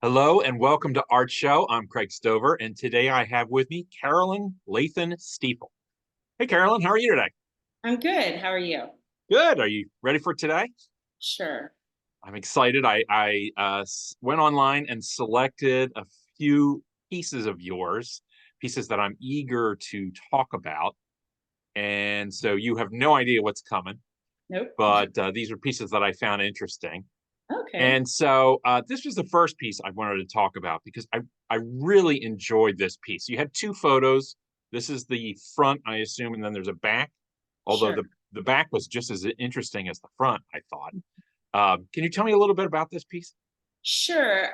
Hello and welcome to ArtShow. I'm Craig Stover, and today I have with me Caroline Lathan-Stiefel. Hey, Caroline, how are you today? I'm good. How are you? Good. Are you ready for today? Sure. I'm excited. I went online and selected a few pieces of yours, pieces that I'm eager to talk about. And so you have no idea what's coming, Nope. but these are pieces that I found interesting. Okay. And so this was the first piece I wanted to talk about because I really enjoyed this piece. You had two photos. This is the front, I assume, and then there's a back. Although Sure. the back was just as interesting as the front, I thought. Can you tell me a little bit about this piece? Sure.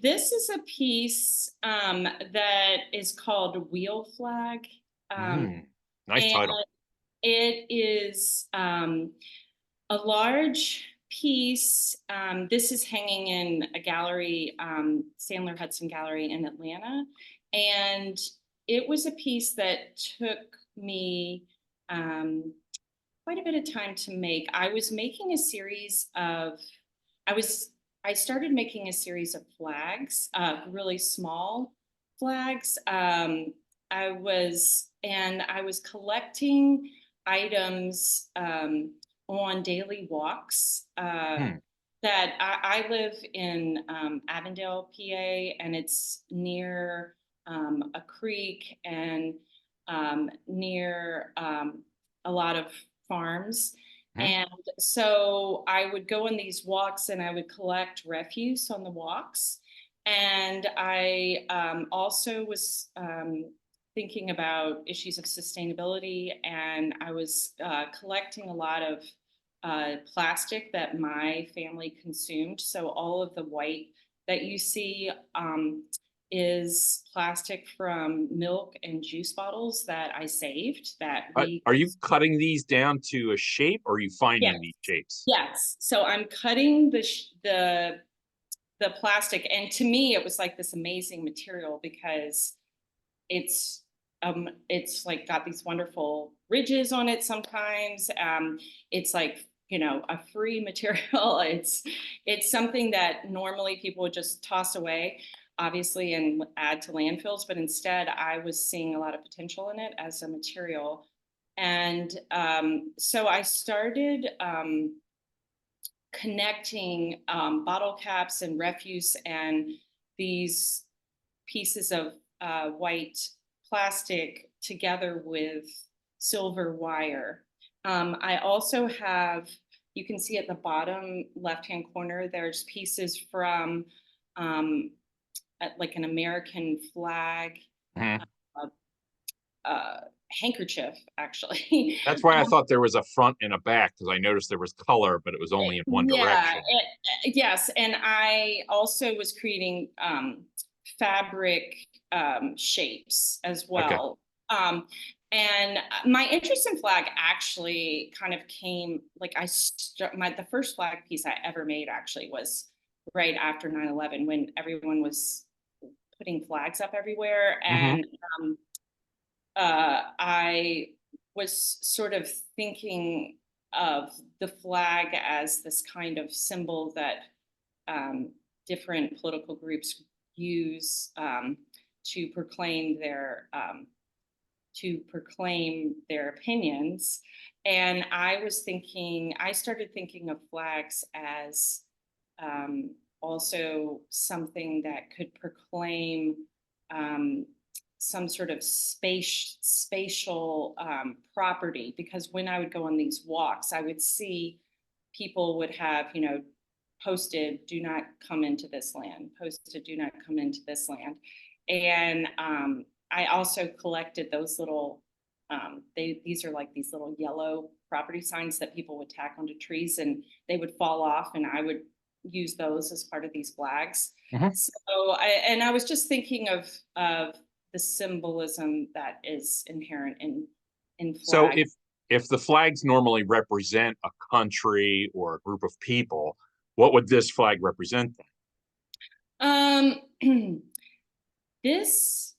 This is a piece that is called Wheel Flag. Um, Mm, nice and title. it is a large piece. This is hanging in a gallery, Sandler Hudson Gallery in Atlanta. And it was a piece that took me quite a bit of time to make. I was I started making a series of flags, really small flags. I was collecting items on daily walks. Hmm. That I live in Avondale, PA, and it's near a creek and near a lot of farms. Hmm. And so I would go on these walks and I would collect refuse on the walks. And I also was thinking about issues of sustainability, and I was collecting a lot of plastic that my family consumed. So all of the white that you see is plastic from milk and juice bottles that I saved that we. Are you cutting these down to a shape, or are you Yes, finding these shapes? yes. So I'm cutting the plastic, and to me, it was like this amazing material because it's it's like got these wonderful ridges on it sometimes. It's like, a free material. It's something that normally people would just toss away, obviously, and add to landfills, but instead I was seeing a lot of potential in it as a material. And so I started connecting bottle caps and refuse and these pieces of white plastic together with silver wire. I also have, you can see at the bottom left-hand corner, there's pieces from um, like an American flag Mhm. uh, uh, handkerchief, actually. That's why I thought there was a front and a back, because I noticed there was color, but it was only in one Yeah, direction. yes. And I also was creating fabric shapes as Okay. well. Um, and my interest in flag actually kind of came like the first flag piece I ever made actually was right after 9/11, when everyone was putting flags up everywhere. Hmm. And I was sort of thinking of the flag as this kind of symbol that um, different political groups use to proclaim their opinions. And I started thinking of flags as um, also something that could proclaim um, some sort of spatial property. Because when I would go on these walks, I would see people would have, posted, "Do not come into this land," posted, "Do not come into this land." And I also collected those little. These are like these little yellow property signs that people would tack onto trees, and they would fall off, and I would use those as part of these flags. Hmm. So I was just thinking of the symbolism that is inherent in So flag. if the flags normally represent a country or a group of people, what would this flag represent then? Um, this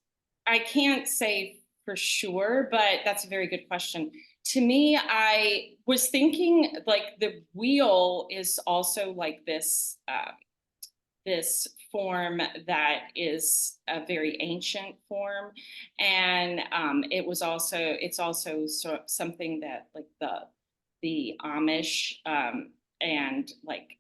I can't say for sure, but that's a very good question. To me, I was thinking like the wheel is also like this this form that is a very ancient form, and it's also something that like the Amish and like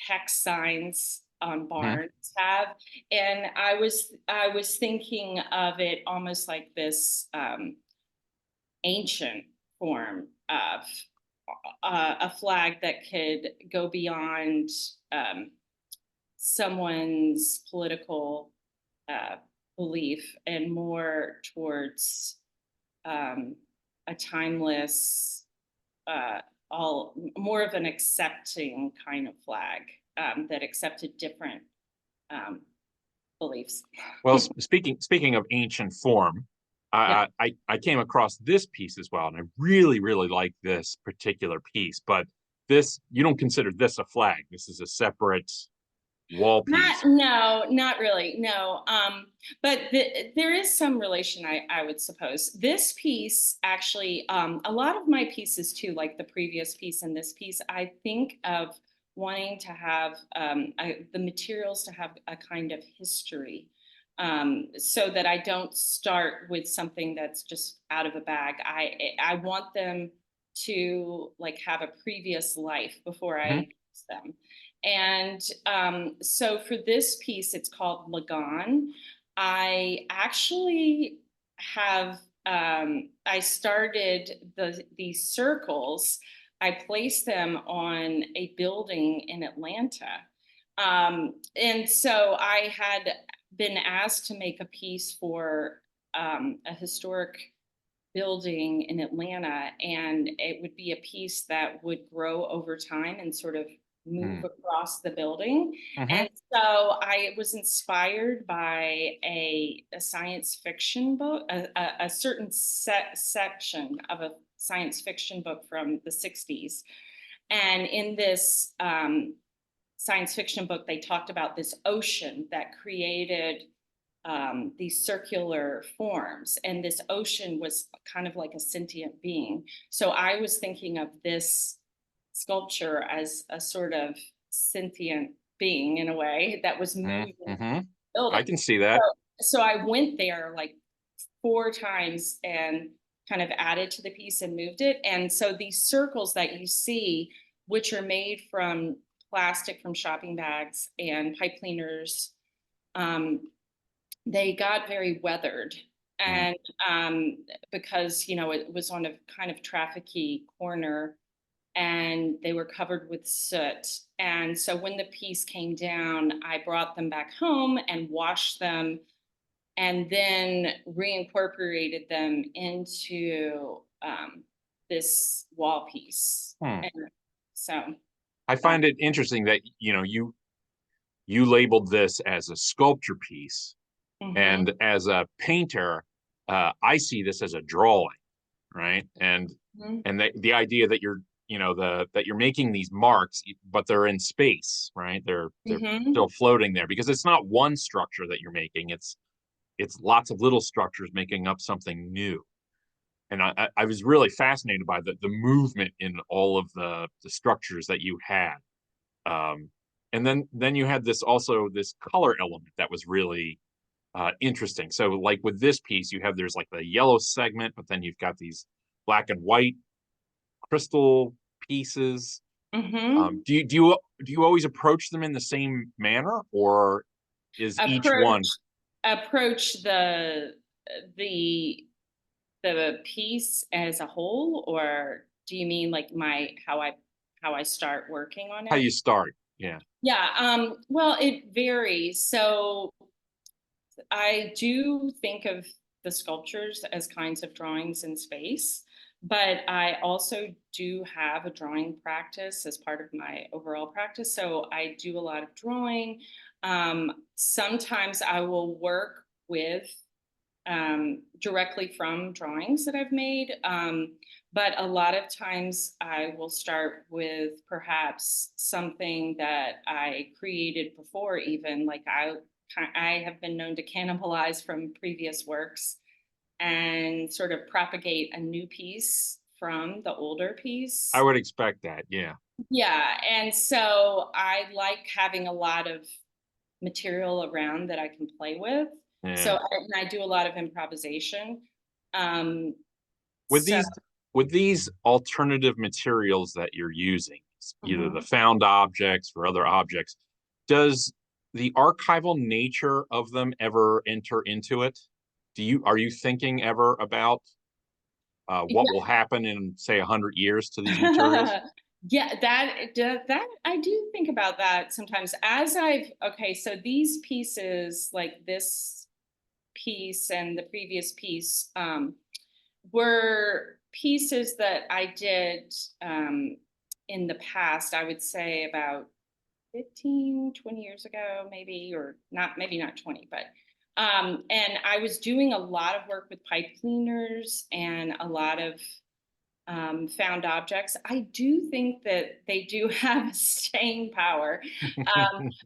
hex signs on Mhm. barns have. And I was thinking of it almost like this ancient form of a flag that could go beyond um, someone's political uh, belief and more towards um, a timeless, uh, all more of an accepting kind of flag that accepted different um, beliefs. Well, speaking of ancient form, Yeah. I came across this piece as well, and I really like this particular piece. But this, you don't consider this a flag. This is a separate wall piece. Not really. No. But there is some relation, I would suppose. This piece actually, a lot of my pieces too, like the previous piece and this piece, I think of wanting to have the materials to have a kind of history, so that I don't start with something that's just out of a bag. I want them to like have a previous life before I Mhm. use them. And so for this piece, it's called Lagan. I actually have I started these circles. I placed them on a building in Atlanta. And so I had been asked to make a piece for a historic building in Atlanta, and it would be a piece that would grow over time and sort of move Mm. across the building. Mhm. And so I was inspired by a science fiction book, a certain section of a science fiction book from the 60s. And in this science fiction book, they talked about this ocean that created these circular forms, and this ocean was kind of like a sentient being. So I was thinking of this sculpture as a sort of sentient being in a way that was moving Mhm. the I building. can see So, that. so I went there like 4 times and kind of added to the piece and moved it. And so these circles that you see, which are made from plastic from shopping bags and pipe cleaners, um, they got very weathered. Mm. And because, it was on a kind of trafficy corner and they were covered with soot. And so when the piece came down, I brought them back home and washed them and then reincorporated them into this wall piece. Hmm. And so, I uh, find it interesting that you labeled this as a sculpture piece, mhm, and as a painter, I see this as a drawing, right? mhm, And the idea that you're making these marks, but they're in space, right? They're mhm. still floating there because it's not one structure that you're making. It's lots of little structures making up something new. And I was really fascinated by the movement in all of the structures that you had. Um, and then you had this color element that was really interesting. So like with this piece, there's like the yellow segment, but then you've got these black and white crystal pieces. Mhm. Do you always approach them in the same manner, or is each Approach one? approach the the piece as a whole, or do you mean like my how I start working on How it? you start? Yeah. Yeah, well, it varies. So I do think of the sculptures as kinds of drawings in space, but I also do have a drawing practice as part of my overall practice. So I do a lot of drawing. Sometimes I will work with directly from drawings that I've made. But a lot of times I will start with perhaps something that I created before, even like I have been known to cannibalize from previous works and sort of propagate a new piece from the older I piece. would expect that. Yeah. Yeah. And so I like having a lot of material around that I can play with. So Yeah. and I do a lot of improvisation. Um, With so these alternative materials that you're using, either the mhm. found objects or other objects, does the archival nature of them ever enter into it? Are you thinking ever about what will happen in, say, 100 years to these materials? Yeah, that I do think about that sometimes. As I've okay, so these pieces, like this piece and the previous piece, were pieces that I did in the past. I would say about 15, 20 years ago, maybe, or not, maybe not 20, but and I was doing a lot of work with pipe cleaners and a lot of found objects. I do think that they do have staying power.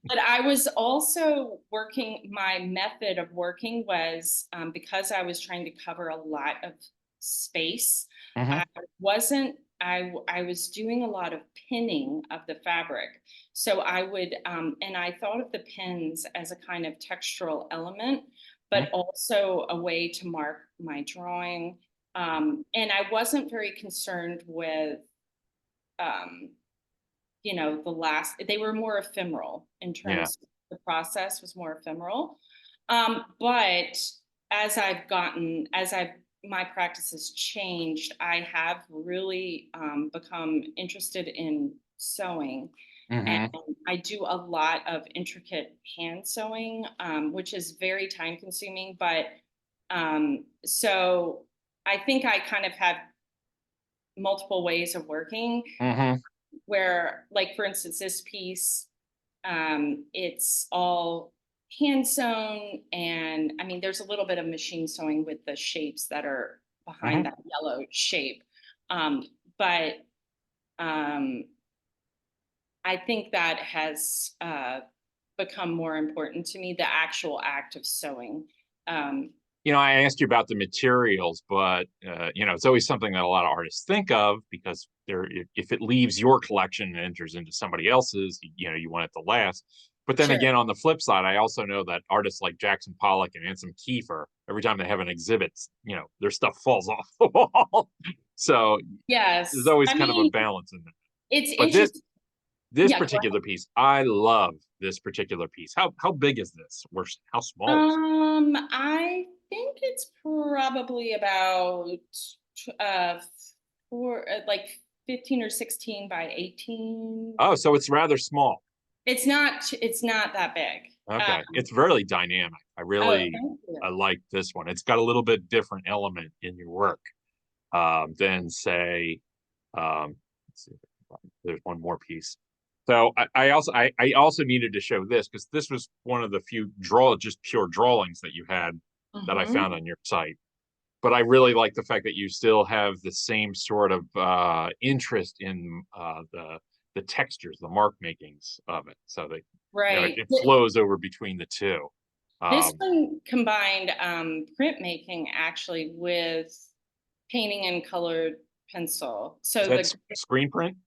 But I was also working, my method of working was because I was trying to cover a lot of space. I Hmm. wasn't, I was doing a lot of pinning of the fabric. So I would, and I thought of the pins as a kind of textural element, but also a way to mark my drawing, and I wasn't very concerned with, um, they were more ephemeral in Yeah. terms of the process was more ephemeral. But my practice has changed, I have really become interested in sewing. And Hmm. I do a lot of intricate hand sewing, which is very time consuming. But so I think I kind of have multiple ways of working Hmm. where, like, for instance, this piece, it's all hand sewn. And I mean, there's a little bit of machine sewing with the shapes that are behind Hmm. that yellow shape. Um, but um, I think that has become more important to me, the actual act of sewing. Um, I asked you about the materials, but it's always something that a lot of artists think of because if it leaves your collection and enters into somebody else's, you want it to last. But then sure. again, on the flip side, I also know that artists like Jackson Pollock and Anselm Kiefer, every time they have an exhibit, their stuff falls off the wall. So there's Yes. always I kind of a mean, balance in there. it's But this interesting. this Yeah, go particular piece, I love this particular piece. How big is this? Or how small is it? I think it's probably about uh like 15 or 16 by 18. Oh, so it's rather small. It's not that big. Okay, it's really dynamic. Oh, thank I you. like this one. It's got a little bit different element in your work than say, let's see, there's one more piece. So I also needed to show this because this was one of the few just pure drawings that you had that I Hmm. found on your site. But I really like the fact that you still have the same sort of interest in the textures, the mark makings of it. So that Right. it flows over between the two. This Um, one combined printmaking actually with painting and colored pencil. is So that screen print?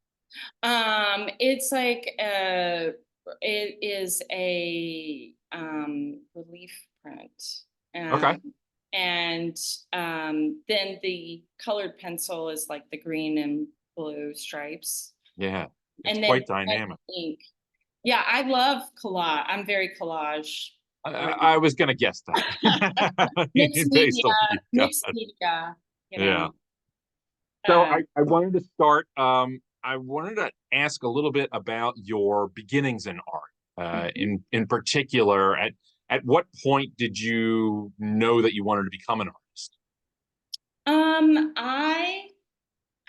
it's like it is a relief print. Okay, Um, and then the colored pencil is like the green and blue stripes. yeah, it's And then quite dynamic. ink. Yeah, I love collage. I'm very collage I oriented. was gonna guess that Mixed based media, on what you've got. mixed media, you Yeah. know. So Uh, I wanted to start. I wanted to ask a little bit about your beginnings in art. mhm. In particular, at what point did you know that you wanted to become an artist? Um, I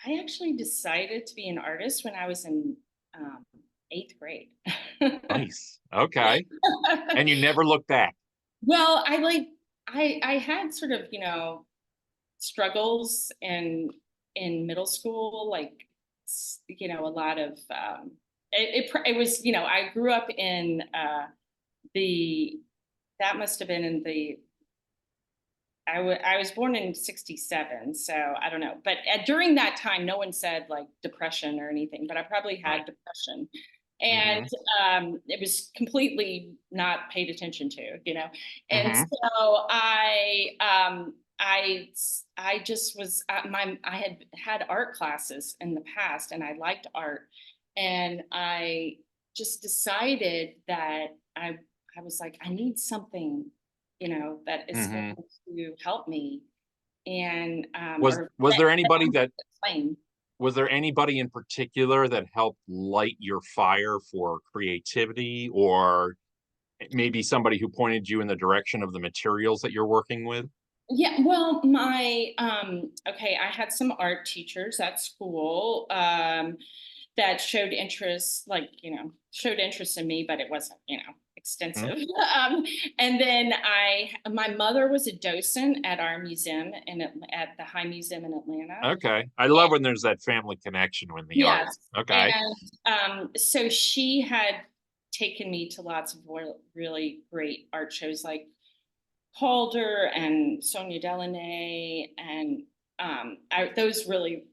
I actually decided to be an artist when I was in um, eighth grade. Nice. Okay. And you never looked back. Well, I had sort of, struggles in middle school, like a lot of it was, I grew up in the that must have been in the I was born in 67, so I don't know. But during that time, no one said like depression or anything, but I probably Right. had depression. And Mm-hmm. it was completely not paid attention to, you know. And Mm-hmm. so I just was I had art classes in the past, and I liked art, and I just decided that I was like, I need something, you know, that is Mm-hmm. going to help me, and Was or was that, there that anybody I'm that explain. was there anybody in particular that helped light your fire for creativity, or maybe somebody who pointed you in the direction of the materials that you're working with? Yeah, well, my okay, I had some art teachers at school that showed interest, like, you know, showed interest in me, but it wasn't, you know, Mhm. extensive. And then my mother was a docent at our museum at the High Museum in Atlanta. Okay. I love when there's that family connection when the Yes, arts. Okay. and so she had taken me to lots of really great art shows like Calder and Sonia Delaney, and those really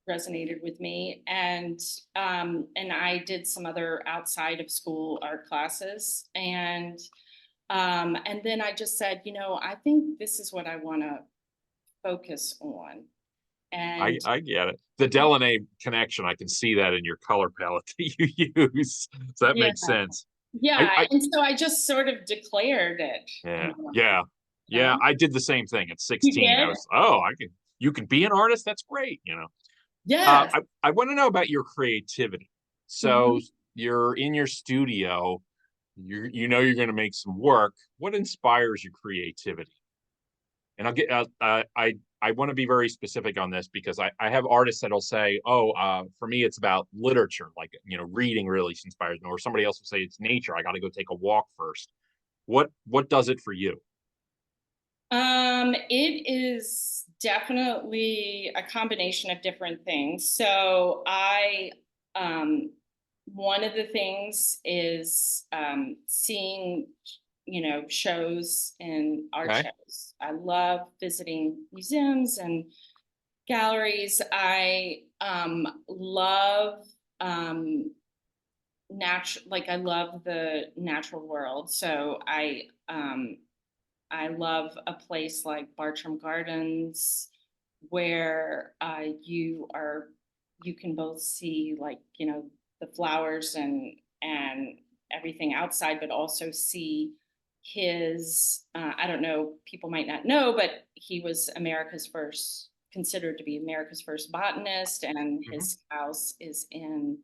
resonated with me. And I did some other outside of school art classes, and then I just said, you know, I think this is what I want to focus on. I And I get it. The Delaunay connection, I can see that in your color palette that you use. So that yeah, makes sense. yeah, I and so I just sort of declared it in yeah, a way, yeah. you know. Yeah, I did the same thing at You 16. I did? was, "Oh, I can you can be an artist? That's great," you know? Yes. I wanna know about your creativity. So, Mhm. you're in your studio, you know you're gonna make some work. What inspires your creativity? And I'll get I want to be very specific on this because I have artists that'll say, "Oh, for me, it's about literature, like you know, reading really inspires me," or somebody else will say it's nature. I got to go take a walk first. What does it for you? It is definitely a combination of different things. So um, one of the things is seeing, you know, shows and art Okay, shows. I love visiting museums and galleries. I love like I love the natural world. So I love a place like Bartram Gardens where you can both see, like, you know, the flowers and everything outside, but also see his I don't know, people might not know, but he was considered to be America's first botanist, and hmm his house is in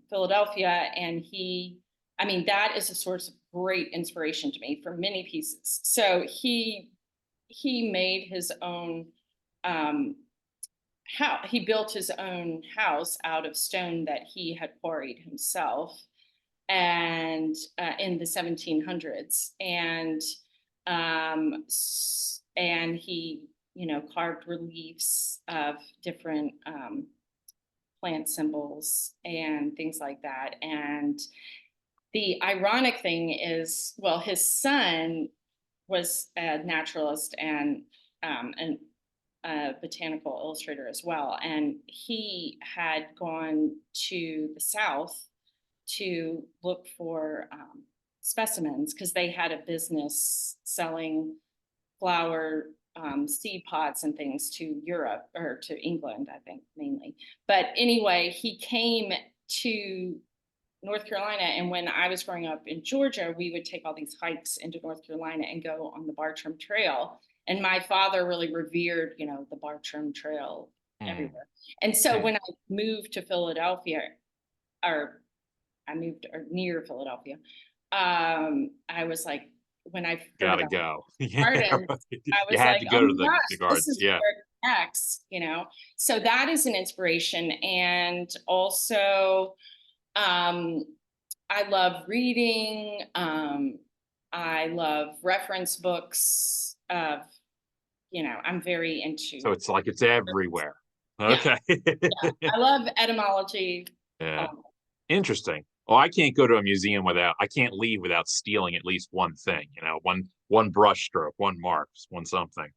Philadelphia. And I mean, that is a source of great inspiration to me for many pieces. So he made his own um, he built his own house out of stone that he had quarried himself, and in the 1700s, and he, you know, carved reliefs of different plant symbols and things like that. And the ironic thing is, well, his son was a naturalist and a botanical illustrator as well. And he had gone to the South to look for specimens because they had a business selling flower seed pods and things to Europe, or to England, I think mainly. But anyway, he came to North Carolina. And when I was growing up in Georgia, we would take all these hikes into North Carolina and go on the Bartram Trail. And my father really revered, you know, the Bartram Trail hmm everywhere. And so hmm when I moved to Philadelphia, or I moved or near Philadelphia, I was like, when I heard Gotta about go. Yeah, gardens, right. I You was had like, to oh go to my the gosh, this gardens. is Yeah. where it connects, you know? So that is an inspiration. And also, um, I love reading. I love reference books. You know, I'm very So into. it's like it's everywhere. Yeah, Okay. yeah. I love etymology. Yeah. Um, Interesting. Well, I can't go to a museum without I can't leave without stealing at least one thing, you know, one brush stroke, one mark, one something.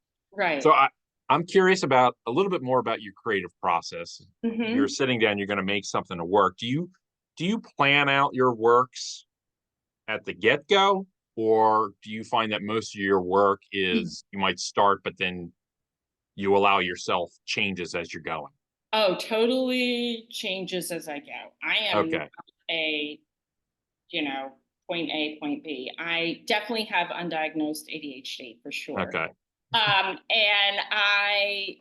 So right. I'm curious about a little bit more about your creative process. You're Hmm. sitting down, you're going to make something to work. do you plan out your works at the get-go, or do you find that most of your work is you might start, but then you allow yourself changes as you're going? Oh, totally changes as I go. I am Okay. a, you know, point A, point B. I definitely have undiagnosed ADHD for sure. Okay. And I,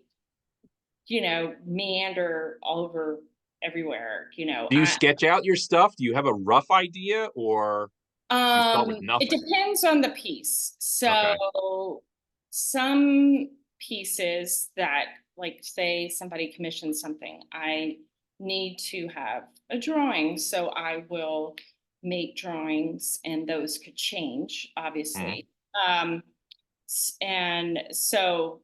meander all over everywhere. Do you sketch out your stuff? Do you have a rough idea, or do you start with It nothing? depends on the piece. Okay. So some pieces that, like, say somebody commissions something, I need to have a drawing. So I will make drawings, and those could change, Mhm. obviously. Um, and so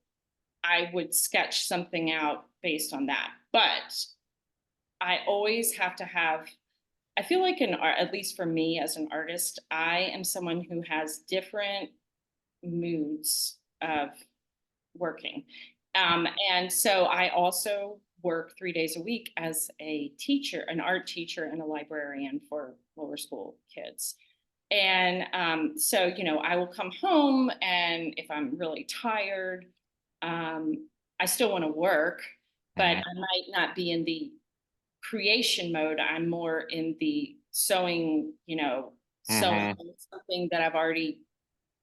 I would sketch something out based on that. But I always have to have, I feel like in art, at least for me as an artist, I am someone who has different moods of working. And so I also work 3 days a week as a teacher, an art teacher, and a librarian for lower school kids. And so, I will come home, and if I'm really tired, I still want to work, but Mhm. I might not be in the creation mode. I'm more in the sewing, sewing Mhm. something that I've already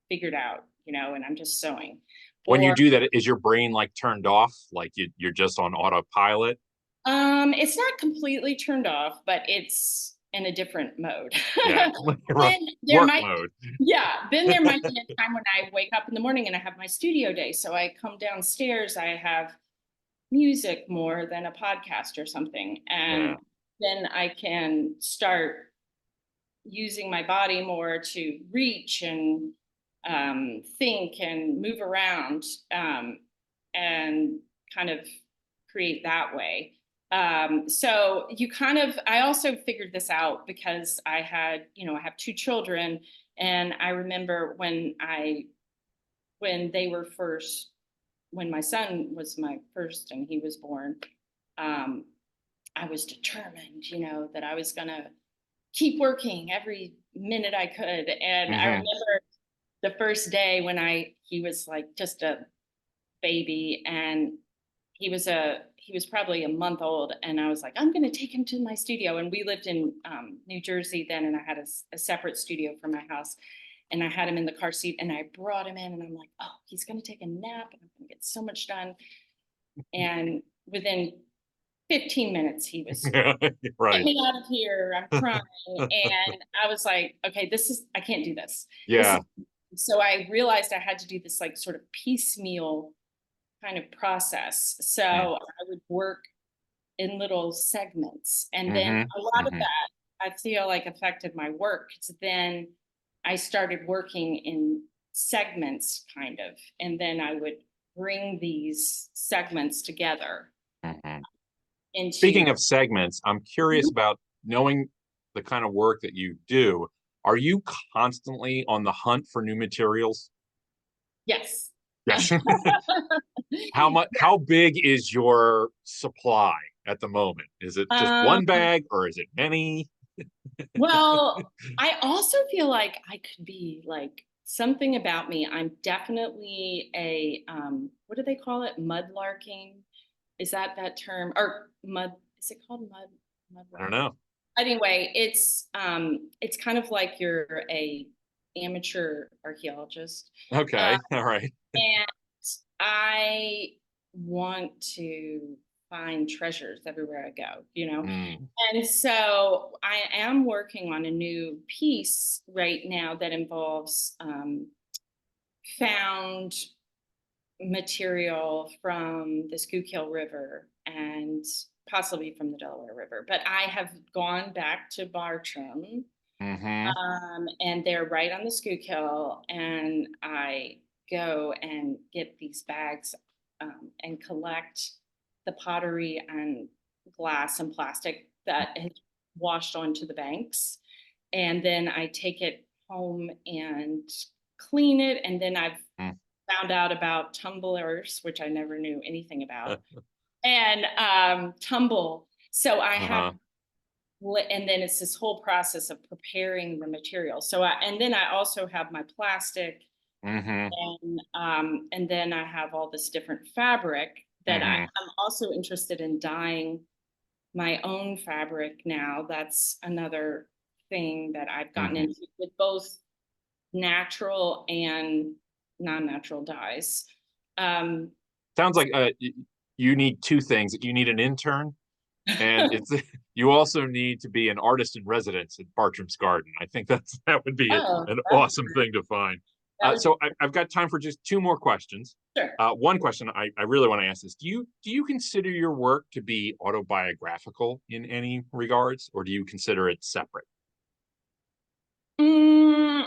figured out, and I'm just sewing. When you Or do that, is your brain, like, turned off? Like, you're just on autopilot? it's not completely turned off, but it's in a different mode. Yeah. Right. Then there Work might mode. Yeah, then there might be a time when I wake up in the morning and I have my studio day. So I come downstairs, I have music more than a podcast or something. Yeah. And then I can start using my body more to reach and think and move around, and kind of create that way. So you kind of, I also figured this out because I have two children, and I remember when they were first, when my son was my first and he was born, um, I was determined, that I was gonna keep working every minute I could. And I Mhm. remember the first day when he was like just a baby, and he was probably a month old, and I was like, I'm going to take him to my studio. And we lived in New Jersey then, and I had a separate studio from my house, and I had him in the car seat, and I brought him in, and I'm like, oh, he's going to take a nap, and I'm going to get so much done. And within 15 minutes, he was, get Right. me out of here, I'm crying. And I was like, okay, I can't do this. This is, Yeah. so I realized I had to do this like sort of piecemeal kind of process. So Mm. I would work in little segments. And then Mhm. a lot of Mhm. that I feel like affected my work. So then I started working in segments kind of, and then I would bring these segments together Mhm. into. Speaking of segments, I'm curious about knowing the kind of work that you do. Are you constantly on the hunt for new materials? Yes. Yes. How big is your supply at the moment? Is it just um, one bag, or is it many? well, I also feel like I could be like, something about me. I'm definitely a what do they call it? Mudlarking. Is that term, or mud? Is it called I don't mudlarking? know. Anyway, it's kind of like you're a amateur archaeologist, uh, Okay. All right. and I want to find treasures everywhere I go, Mm. And so I am working on a new piece right now that involves found material from the Schuylkill River and possibly from the Delaware River. But I have gone back to Bartram, Mhm. and they're right on the Schuylkill, and I go and get these bags, and collect the pottery and glass and plastic that has washed onto the banks. And then I take it home and clean it. And then I've Mm. found out about tumblers, which I never knew anything about, and tumble. So I have Uh-huh. and then it's this whole process of preparing the material. So and then I also have my plastic, Mm-hmm. and then I have all this different fabric that Mm-hmm. I'm also interested in dyeing my own fabric now. That's another thing that I've gotten Mm-hmm. into with both natural and non-natural dyes. Um, Sounds like you need two things. You need an intern, and it's you also need to be an artist in residence at Bartram's Garden. I think that would be oh, an that would awesome be, thing to find. that would So I've got time for just two more questions. sure. One question I really want to ask is: Do you consider your work to be autobiographical in any regards, or do you consider it separate? Mm,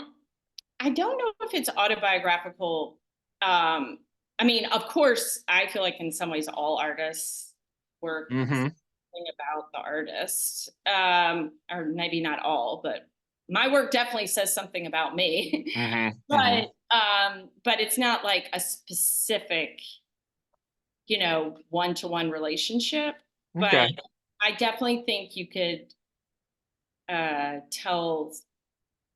I don't know if it's autobiographical. Um, I mean, of course, I feel like in some ways all artists work Mm-hmm. something about the artist, or maybe not all, but my work definitely says something about me. Mm-hmm. Mm-hmm. But it's not like a specific, one-to-one relationship. But Okay. I definitely think you could tell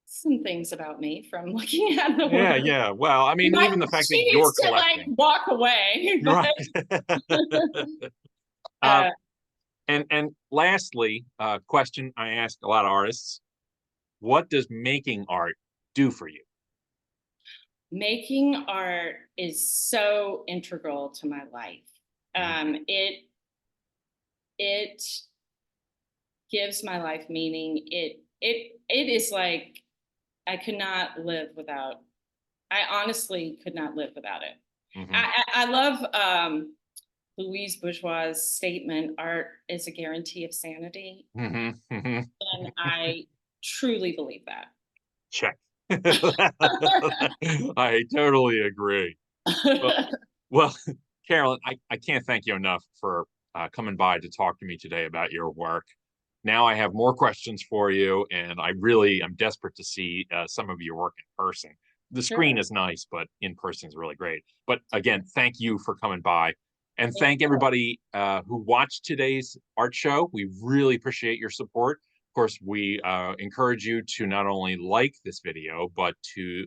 some things about me from looking at the Yeah. work. Yeah. Well, I You mean, might even the fact that you're choose to like collecting, walk away, you're but right. uh, uh, and lastly, question I ask a lot of artists: what does making art do for you? making art is so integral to my life. Mm, It gives my life meaning. It is like I could not live without. I honestly could not live without it. mhm, I love Louise Bourgeois' statement: "Art is a guarantee of sanity," mhm, mhm. and I truly believe that. Check. I totally agree. Well, well, Carolyn, I can't thank you enough for coming by to talk to me today about your work. Now I have more questions for you, and I really am desperate to see some of your work in person. The screen Sure. is nice, but in person is really great. But again, thank you for coming by, and Thank thank you. everybody who watched today's art show. We really appreciate your support. Of course, we encourage you to not only like this video, but to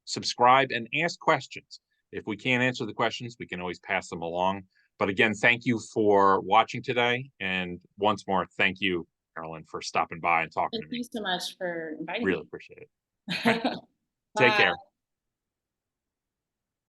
subscribe and ask questions. If we can't answer the questions, we can always pass them along. But again, thank you for watching today. And once more, thank you, Caroline, for stopping by and talking Thank to me. you so much for inviting Really me. appreciate it. All right. Take Bye. care.